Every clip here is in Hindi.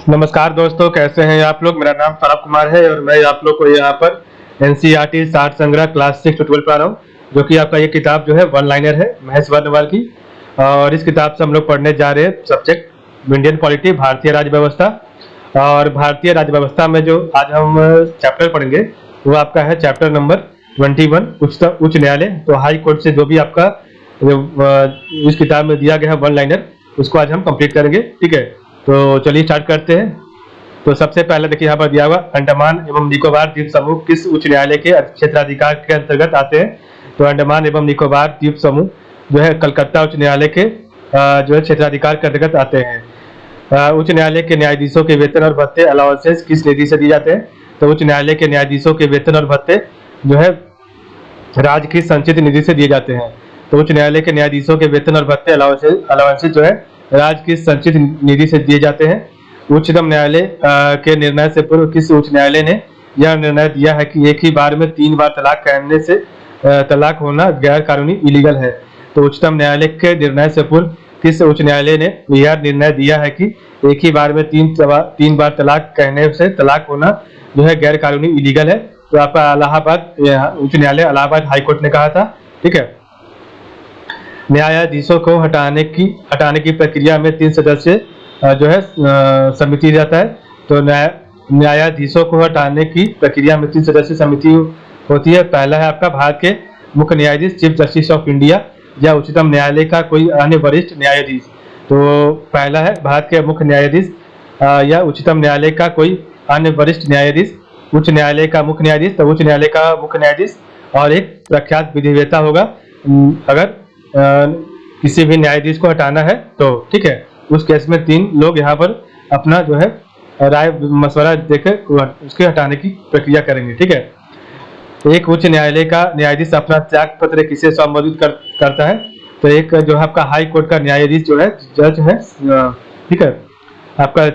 नमस्कार दोस्तों, कैसे हैं आप लोग। मेरा नाम सौरभ कुमार है और मैं आप लोग को यहाँ पर एनसीईआरटी साठ संग्रह क्लास 6 ट्वेल्व पढ़ा रहा हूँ, जो कि आपका ये किताब जो है वन लाइनर है महेश वर्णवाल की। और इस किताब से हम लोग पढ़ने जा रहे हैं सब्जेक्ट इंडियन पॉलिटी, भारतीय राज्य व्यवस्था। और भारतीय राज्य व्यवस्था में जो आज हम चैप्टर पढ़ेंगे वो आपका है चैप्टर नंबर 21 उच्च न्यायालय। तो हाई कोर्ट से जो भी आपका इस किताब में दिया गया है वन लाइनर, उसको आज हम कंप्लीट करेंगे। ठीक है, तो चलिए स्टार्ट करते हैं। तो सबसे पहले देखिए यहाँ पर दिया हुआ अंडमान एवं निकोबार द्वीप समूह किस उच्च न्यायालय के क्षेत्राधिकार के अंतर्गत आते हैं। तो अंडमान एवं निकोबार द्वीप समूह जो है कलकत्ता उच्च न्यायालय के जो है क्षेत्राधिकार के अंतर्गत आते हैं। उच्च न्यायालय के न्यायाधीशों के वेतन और भत्ते अलाउंसेस किस निधि से दिए जाते हैं। तो उच्च न्यायालय के न्यायाधीशों के वेतन और भत्ते जो है राज्य की संचित निधि से दिए जाते हैं। तो उच्च न्यायालय के न्यायाधीशों के वेतन और भत्ते अलाउंसेस जो है राज्य की संचित निधि से दिए जाते हैं। उच्चतम न्यायालय के निर्णय से पूर्व किस उच्च न्यायालय ने यह निर्णय दिया है कि एक ही बार में 3 बार तलाक कहने से तलाक होना गैर कानूनी इलीगल है। तो उच्चतम न्यायालय के निर्णय से पूर्व किस उच्च न्यायालय ने यह निर्णय दिया है कि एक ही बार में तीन बार तलाक कहने से तलाक होना जो है गैर कानूनी इलीगल है। तो आपका इलाहाबाद उच्च न्यायालय, इलाहाबाद हाईकोर्ट ने कहा था। ठीक है, न्यायाधीशों को हटाने की प्रक्रिया में 3 सदस्य जो है समिति जाता है। तो न्यायाधीशों को हटाने की प्रक्रिया में 3 सदस्य समिति होती है। पहला है आपका भारत के मुख्य न्यायाधीश, चीफ जस्टिस ऑफ इंडिया, या उच्चतम न्यायालय का कोई अन्य वरिष्ठ न्यायाधीश। तो पहला है भारत के मुख्य न्यायाधीश या उच्चतम न्यायालय का कोई अन्य वरिष्ठ न्यायाधीश, उच्च न्यायालय का मुख्य न्यायाधीश। तो उच्च न्यायालय का मुख्य न्यायाधीश और एक प्रख्यात विधिवेत्ता होगा। अगर किसी भी न्यायाधीश को हटाना है तो ठीक है, उस केस में 3 लोग यहाँ पर अपना जो है राय मशवरा देकर उसके हटाने की प्रक्रिया करेंगे। ठीक है, एक उच्च न्यायालय का न्यायाधीश अपना त्याग पत्र किसे संबोधित करता है। तो एक जो है आपका हाई कोर्ट का न्यायाधीश जो है जज है, ठीक है, आपका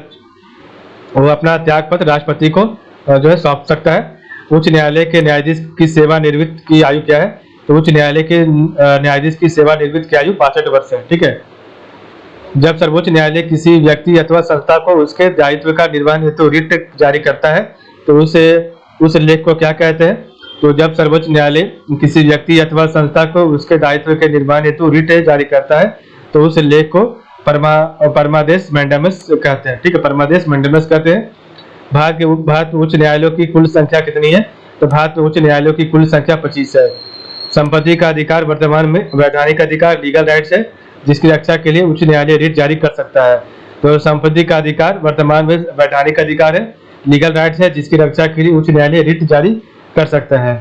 वो अपना त्याग पत्र राष्ट्रपति को जो है सौंप सकता है। उच्च न्यायालय के न्यायाधीश की सेवानिवृत्त की आयु क्या है। तो उच्च न्यायालय के न्यायाधीश की सेवानिवृत्त की आयु 62 वर्ष है। ठीक है, जब सर्वोच्च न्यायालय किसी व्यक्ति अथवा संस्था को उसके दायित्व का निर्वहन हेतु रिट जारी करता है तो उस लेख को क्या कहते हैं। तो जब सर्वोच्च न्यायालय किसी व्यक्ति अथवा संस्था को उसके दायित्व के निर्वहन हेतु रिट जारी करता है तो उस लेख को परमादेश मैंडेमस कहते हैं। ठीक है, परमादेश मैंडेमस कहते हैं। भारत उच्च न्यायालयों की कुल संख्या कितनी है। तो भारत उच्च न्यायालयों की कुल संख्या 25 है। संपत्ति का अधिकार वर्तमान में वैधानिक अधिकार लीगल राइट्स है, जिसकी रक्षा के लिए उच्च न्यायालय रिट जारी कर सकता है। तो संपत्ति का अधिकार वर्तमान में वैधानिक अधिकार है, लीगल राइट्स है, जिसकी रक्षा के लिए उच्च न्यायालय रिट जारी कर सकता है।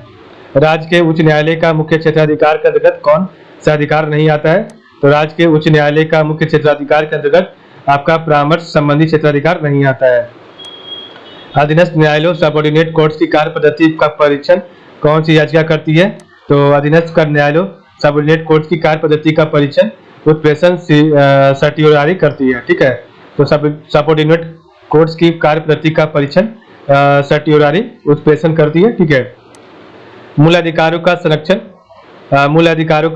राज्य के उच्च न्यायालय का मुख्य क्षेत्राधिकार के अंतर्गत कौन सा अधिकार नहीं आता है। तो राज्य के उच्च न्यायालय का मुख्य क्षेत्राधिकार के अंतर्गत आपका परामर्श संबंधी क्षेत्राधिकार नहीं आता है। अधीनस्थ न्यायालयों सबऑर्डिनेट कोर्ट्स की कार्य पद्धति का परीक्षण कौन सी याचिका करती है। तो अधीनस्थ कर न्यायालयों सबऑर्डिनेट कोर्ट्स की कार्य पद्धति का परीक्षण उत्प्रेषण सर्टियोरारी करती है। ठीक है, तो सबऑर्डिनेट कोर्ट्स की कार्य पद्धति का परीक्षण सर्टियोरारी उत्प्रेषण करती है। ठीक है, मूल अधिकारों का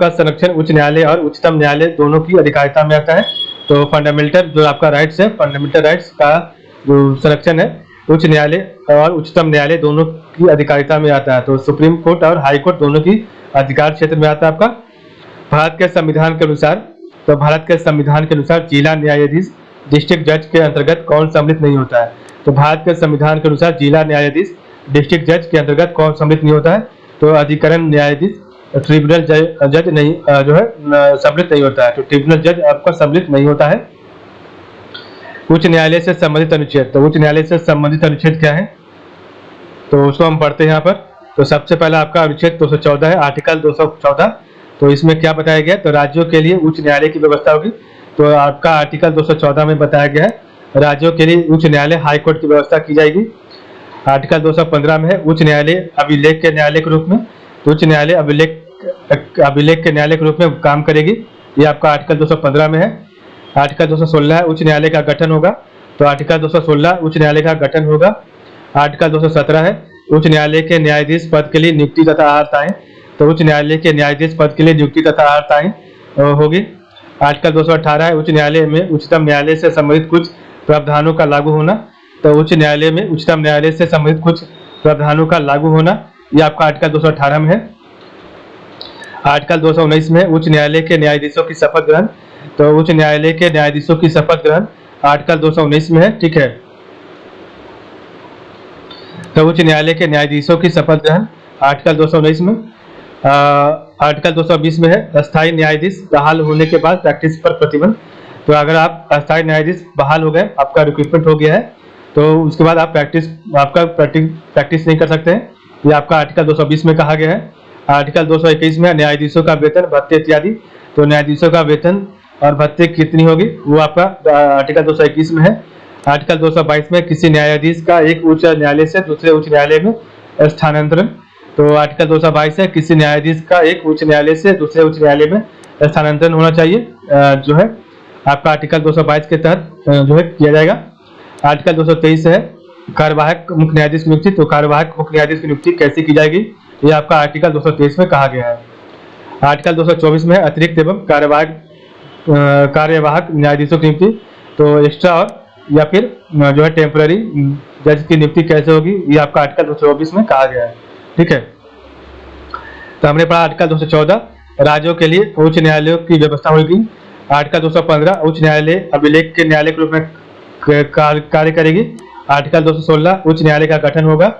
संरक्षण उच्च न्यायालय और उच्चतम न्यायालय दोनों की अधिकारिता में आता है। तो फंडामेंटल जो आपका राइट्स है, फंडामेंटल राइट्स का जो संरक्षण है उच्च न्यायालय और उच्चतम न्यायालय दोनों की अधिकारिता में आता है। तो सुप्रीम कोर्ट और हाई कोर्ट दोनों की अधिकार क्षेत्र में आता है आपका। भारत के संविधान के अनुसार जिला न्यायाधीश डिस्ट्रिक्ट जज के अंतर्गत कौन सम्मिलित नहीं होता है। तो भारत के संविधान के अनुसार जिला न्यायाधीश डिस्ट्रिक्ट जज के अंतर्गत कौन सम्मिलित नहीं होता है। तो अधिकरण न्यायाधीश ट्रिब्यूनल जज नहीं जो है सम्मिलित नहीं होता है। तो ट्रिब्यूनल जज आपका सम्मिलित नहीं होता है। उच्च न्यायालय से संबंधित अनुच्छेद। तो उच्च न्यायालय से संबंधित अनुच्छेद क्या है, तो उसको हम पढ़ते हैं यहाँ पर। तो सबसे पहला आपका अनुच्छेद 214 है, आर्टिकल 214। तो इसमें क्या बताया गया, तो राज्यों के लिए उच्च न्यायालय की व्यवस्था होगी। तो आपका आर्टिकल 214 में बताया गया है राज्यों के लिए उच्च न्यायालय हाई कोर्ट की व्यवस्था की जाएगी। आर्टिकल 215 में है उच्च न्यायालय अभिलेख के न्यायालय के रूप में। तो उच्च न्यायालय अभिलेख के न्यायालय के रूप में काम करेगी, ये आपका आर्टिकल 215 में है। आर्टिकल 216 है उच्च न्यायालय का गठन होगा। तो आर्टिकल 216 उच्च न्यायालय का गठन होगा। आर्टिकल 217 है उच्च न्यायालय के न्यायाधीश पद के लिए नियुक्ति तथा अर्हताएं। तो उच्च न्यायालय के न्यायाधीश पद के लिए नियुक्ति तथा अर्हताएं होगी। आर्टिकल 218 है उच्च न्यायालय में उच्चतम न्यायालय से संबंधित कुछ प्रावधानों का लागू होना। तो उच्च न्यायालय में उच्चतम न्यायालय से संबंधित कुछ प्रावधानों का लागू होना, ये आपका आर्टिकल 218 में है। आर्टिकल 219 में उच्च न्यायालय के न्यायाधीशों की शपथ ग्रहण। तो उच्च न्यायालय के न्यायाधीशों की शपथ ग्रहण आर्टिकल 219 में है, ठीक है। तो उच्च न्यायालय के न्यायाधीशों की शपथ ग्रहण आर्टिकल 219 में। आर्टिकल 220 में है अस्थायी न्यायाधीश बहाल होने के बाद प्रैक्टिस पर प्रतिबंध। तो अगर आप अस्थायी न्यायाधीश बहाल हो गए, आपका रिक्रूटमेंट हो गया है, तो उसके बाद आप प्रैक्टिस नहीं कर सकते हैं, ये आपका आर्टिकल 220 में कहा गया है। आर्टिकल 221 में न्यायाधीशों का वेतन भत्ते इत्यादि। तो न्यायाधीशों का वेतन और भत्ते कितनी होगी, वो आपका आर्टिकल 221 में है। आर्टिकल 222 में किसी न्यायाधीश का एक उच्च न्यायालय से दूसरे उच्च न्यायालय में स्थानांतरण। तो आर्टिकल 222 है किसी न्यायाधीश का एक उच्च न्यायालय से दूसरे उच्च न्यायालय में स्थानांतरण होना चाहिए, जो है आपका आर्टिकल 222 के तहत जो है किया जाएगा। आर्टिकल 223 है कार्यवाहक मुख्य न्यायाधीश की नियुक्ति। तो कार्यवाहक मुख्य न्यायाधीश की नियुक्ति कैसे की जाएगी, ये आपका आर्टिकल 223 में कहा गया है। आर्टिकल 224 में अतिरिक्त एवं कार्यवाहक न्यायाधीशों की नियुक्ति। तो एक्स्ट्रा और या फिर जो है टेम्पररी जज की नियुक्ति कैसे होगी, ये आपका आर्टिकल 224 में कहा गया है, ठीक है। तो हमने पढ़ा आर्टिकल 214 राज्यों के लिए उच्च न्यायालयों की व्यवस्था होगी। आर्टिकल 215 उच्च न्यायालय अभिलेख के न्यायालय के रूप में कार्य करेगी। आर्टिकल 216 उच्च न्यायालय का गठन होगा।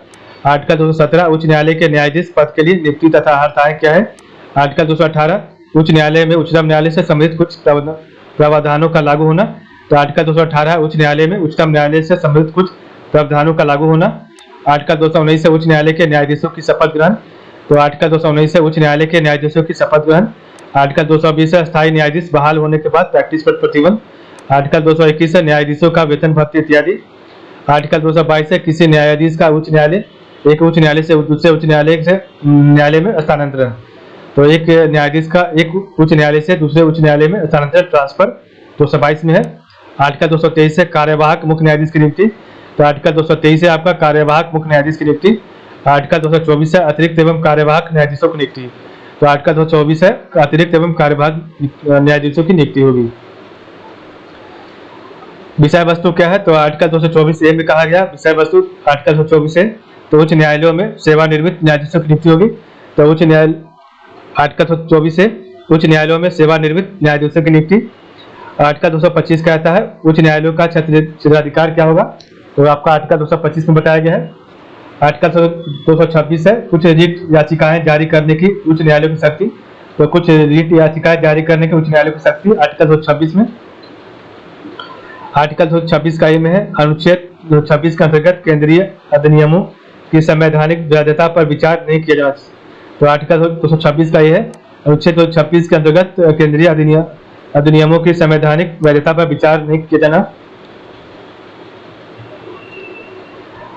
आर्टिकल 217 उच्च न्यायालय के न्यायाधीश पद के लिए नियुक्ति तथा अर्हताएं क्या है। आर्टिकल 218 उच्च न्यायालय में उच्चतम न्यायालय से संबंधित कुछ प्रावधानों का लागू होना। तो आर्टिकल 218 उच्च न्यायालय में उच्चतम न्यायालय से संबंधित कुछ प्रावधानों का लागू होना। आर्टिकल 219 से उच्च न्यायालय के न्यायाधीशों की शपथ ग्रहण। तो आर्टिकल 219 से उच्च न्यायालय के न्यायाधीशों की शपथ ग्रहण। आर्टिकल 220 से अस्थायी न्यायाधीश बहाल होने के बाद प्रैक्टिस पर प्रतिबंध। आर्टिकल 221 से न्यायाधीशों का वेतन भत्ते इत्यादि। आर्टिकल 222 से किसी न्यायाधीश का उच्च न्यायालय एक उच्च न्यायालय से दूसरे उच्च न्यायालय में स्थानांतरण। तो एक न्यायाधीश का एक उच्च न्यायालय से दूसरे उच्च न्यायालय में स्थानांतरण ट्रांसफर 222 में है। आर्टिकल 223 से कार्यवाहक मुख्य न्यायाधीश की नियुक्ति। तो आर्टिकल 223 से आपका कार्यवाहक मुख्य न्यायाधीश की नियुक्ति। आर्टिकल 224 से अतिरिक्त एवं कार्यवाहक न्यायाधीशों की नियुक्ति। तो आर्टिकल 224 है अतिरिक्त एवं कार्यवाहक न्यायाधीशों की नियुक्ति होगी। विषय वस्तु क्या है, तो आर्टिकल 224 ए में कहा गया विषय वस्तु आर्टिकल 224 है। तो उच्च न्यायालयों में सेवानिवृत्त न्यायाधीशों की नियुक्ति होगी। तो उच्च न्यायालय आर्टिकल 224 से उच्च न्यायालयों में सेवानिवृत्त न्यायाधीशों की नियुक्ति। आर्टिकल 225 कहता है उच्च न्यायालयों का क्षेत्राधिकार क्या होगा। तो आपका आर्टिकल 225 में बताया गया है। आर्टिकल 226 है कुछ रिट याचिकाएं जारी करने की उच्च न्यायालयों की शक्ति। तो कुछ रिट याचिकाएं जारी करने की उच्च न्यायालयों की शक्ति आर्टिकल 226 में। आर्टिकल 226 का एम है अनुच्छेद 226 के अंतर्गत केंद्रीय अधिनियमों की संवैधानिक वैधता पर विचार नहीं किया जाना। तो आर्टिकल 226 का ये है अनुच्छेद 226 के अंतर्गत केंद्रीय अधिनियमों की संवैधानिक वैधता पर विचार नहीं किया जाना।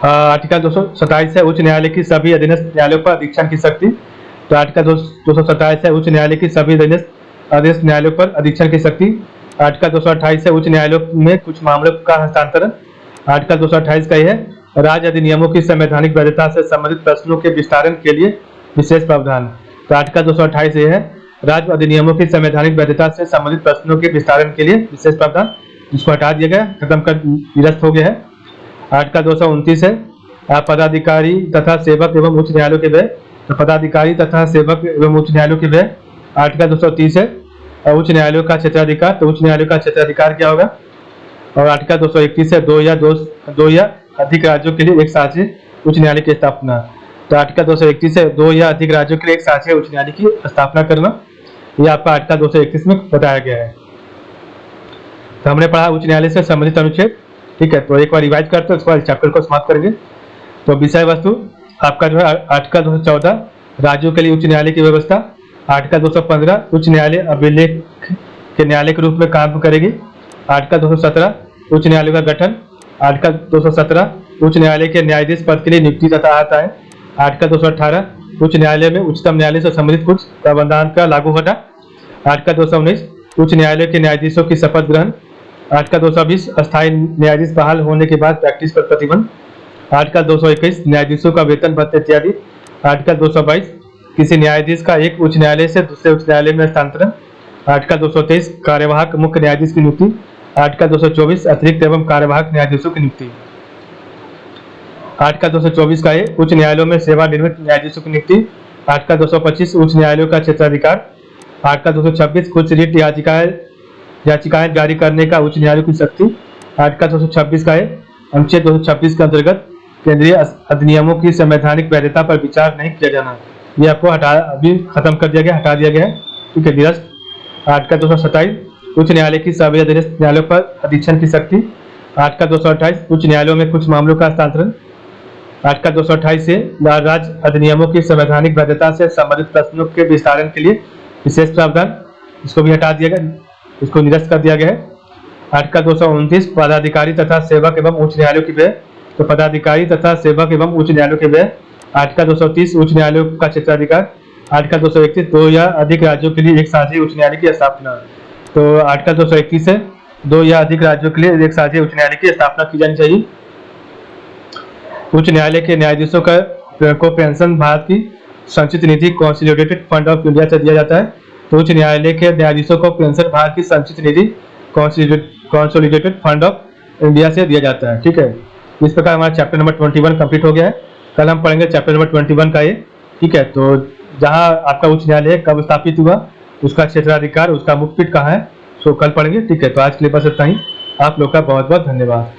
आर्टिकल 227 है उच्च न्यायालय की सभी अधीनस्थ न्यायालयों पर अधीक्षण की शक्ति। तो आर्टिकल 227 है उच्च न्यायालय की सभी अधीनस्थ न्यायालयों पर अधीक्षण की शक्ति। आर्टिकल 228 है उच्च न्यायालयों में कुछ मामलों का हस्तांतरण। आर्टिकल 228 का यह है राज्य अधिनियमों की संवैधानिक वैधता से संबंधित प्रश्नों के विस्तारण के लिए विशेष प्रावधान। तो आर्टिकल 228 ये है राज्य अधिनियमों की संवैधानिक वैधता से संबंधित प्रश्नों के विस्तारण के लिए विशेष प्रावधान, जिसको हटा दिया गया, खत्म कर निरस्त हो गया है। आर्टिकल 229 है पदाधिकारी तथा सेवक एवं उच्च न्यायालयों के व्यय। तो पदाधिकारी तथा सेवक एवं उच्च न्यायालयों के व्यय। आर्टिकल 230 है उच्च न्यायालयों का क्षेत्राधिकार। तो उच्च न्यायालयों का क्षेत्राधिकार क्या होगा। और आर्टिकल 231 है दो या अधिक राज्यों के लिए एक शासी उच्च न्यायालय की स्थापना। तो आर्टिकल 231 है दो या अधिक राज्यों के लिए एक शासी उच्च न्यायालय की स्थापना करना, यह आपका आर्टिकल 231 में बताया गया है। तो हमने पढ़ा उच्च न्यायालय से संबंधित अनुच्छेद, ठीक है। तो एक बार रिवाइज करते हैं, उसके बाद चैप्टर को समाप्त करेंगे। तो विषय वस्तु आपका जो है आर्टिकल 214 राज्यों के लिए उच्च न्यायालय की व्यवस्था। आर्टिकल 215 उच्च न्यायालय अभिलेख के न्यायालय के रूप में काम करेगी। आर्टिकल 217 उच्च न्यायालय का गठन। आर्टिकल 217 उच्च न्यायालय के न्यायाधीश पद के लिए नियुक्ति तथा अर्हताएं। आर्टिकल 218 उच्च न्यायालय में उच्चतम न्यायालय से संबंधित कुछ प्रावधान का लागू होना। आर्टिकल 219 उच्च न्यायालय के न्यायाधीशों की शपथ ग्रहण। आर्टिकल 220 अस्थायी न्यायाधीश बहाल होने के बाद प्रैक्टिस पर प्रतिबंध। आर्टिकल 221 न्यायाधीशों का वेतन भत्ते इत्यादि। आर्टिकल 222 किसी न्यायाधीश का एक उच्च न्यायालय से दूसरे उच्च न्यायालय में हस्तांतरण। आर्टिकल 223 कार्यवाहक मुख्य न्यायाधीश की नियुक्ति। आर्टिकल 224 अतिरिक्त एवं कार्यवाहक न्यायाधीशों की नियुक्ति। आर्टिकल 224 का ए उच्च न्यायालयों में सेवानिवृत्त न्यायाधीशों की नियुक्ति। आर्टिकल 225 उच्च न्यायालयों का क्षेत्राधिकार। आर्टिकल 226 कुछ रिट याचिकाएं जारी करने का उच्च न्यायालय की शक्ति। आर्टिकल 226 का ए अनुच्छेद 226 के अंतर्गत केंद्रीय अधिनियमों की संवैधानिक वैधता पर विचार नहीं किया जाना। ये आपको अभी खत्म कर दिया गया, हटा दिया गया है, ठीक है, निरस्त। आर्टिकल 227 उच्च न्यायालय की सभी अधीनस्थ न्यायालयों पर अधीक्षण की शक्ति। आर्टिकल 228 उच्च न्यायालयों में कुछ मामलों का हस्तांतरण। आर्टिकल 228 से राज्य अधिनियमों की संवैधानिक वैधता से संबंधित प्रश्नों के विस्तारण के लिए विशेष प्रावधान, इसको भी हटा दिया गया, इसको निरस्त कर दिया गया है। आर्टिकल 229 पदाधिकारी तथा सेवक एवं उच्च न्यायालयों की व्यय। तो पदाधिकारी तथा सेवक एवं उच्च न्यायालयों के व्यय। आर्टिकल 230 उच्च न्यायालयों का क्षेत्राधिकार। आर्टिकल 231 दो या अधिक राज्यों के लिए एक साझी उच्च न्यायालय की स्थापना। तो आर्टिकल 231 से दो या अधिक राज्यों के लिए एक साझी उच्च न्यायालय की स्थापना की जानी चाहिए। उच्च न्यायालय के न्यायाधीशों को पेंशन भारत की संचित निधि कॉन्सोलिडेटेड फंड ऑफ इंडिया से दिया जाता है। तो उच्च न्यायालय के न्यायाधीशों को पेंशन भारत की संचित निधि कॉन्सोलिडेटेड फंड ऑफ इंडिया से दिया जाता है, ठीक है। इस प्रकार हमारा चैप्टर नंबर 21 कंप्लीट हो गया है। कल हम पढ़ेंगे चैप्टर नंबर 21 का ये, ठीक है। तो जहां आपका उच्च न्यायालय कब स्थापित हुआ, उसका क्षेत्राधिकार, उसका मुख्य पीठ कहाँ है, सो कल पढ़ेंगे, ठीक है। तो आज के लिए बस इतना ही। आप लोग का बहुत बहुत धन्यवाद।